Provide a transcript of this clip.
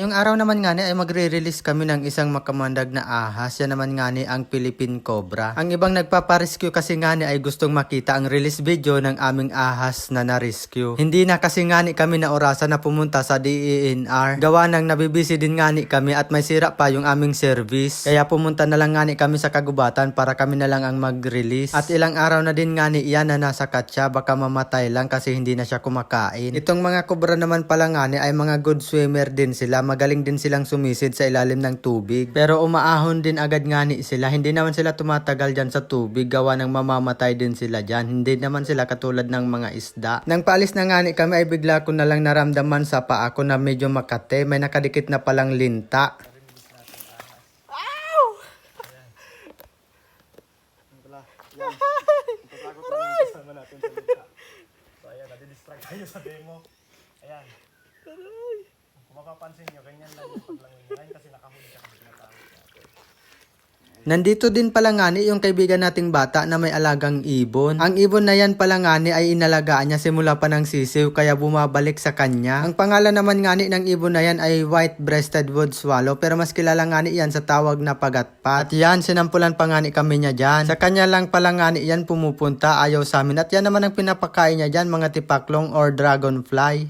Ngayong araw naman nga ni ay magre-release kami ng isang makamandag na ahas. Yan naman nga ni ang Philippine Cobra. Ang ibang nagpaparescue kasi nga ni ay gustong makita ang release video ng aming ahas na na-rescue. Hindi na kasi nga ni kami na orasan na pumunta sa DENR. Gawa nang nabibisi din nga ni kami at may sira pa yung aming service. Kaya pumunta na lang nga ni kami sa kagubatan para kami na lang ang mag-release. At ilang araw na din nga ni iyan na nasa katsa, baka mamatay lang kasi hindi na siya kumakain. Itong mga kobra naman pala nga ni ay mga good swimmer din sila. Magaling din silang sumisid sa ilalim ng tubig. Pero umaahon din agad nga ni sila. Hindi naman sila tumatagal dyan sa tubig. Gawa ng mamamatay din sila dyan. Hindi naman sila katulad ng mga isda. Nang paalis na nga ni kami ay bigla ko na lang naramdaman sa paa ko na medyo makate. May nakadikit na palang linta. Tayo sa demo. Ayan. Kung mapapansin nyo, ganyan lang yung paglangoy nyo. Ngayon kasi nakahuli ka kasi tinatawag natin. Nandito din pala nga ni yung kaibigan nating bata na may alagang ibon. Ang ibon na yan pala nga ni ay inalagaan niya simula pa ng sisiw kaya bumabalik sa kanya. Ang pangalan naman nga ni ng ibon na yan ay white-breasted wood swallow pero mas kilala nga ni yan sa tawag na pagatpat. At yan, sinampulan pa nga ni kami niya dyan. Sa kanya lang pala nga ni yan pumupunta, ayaw sa amin. At yan naman ang pinapakain niya dyan, mga tipaklong or dragonfly.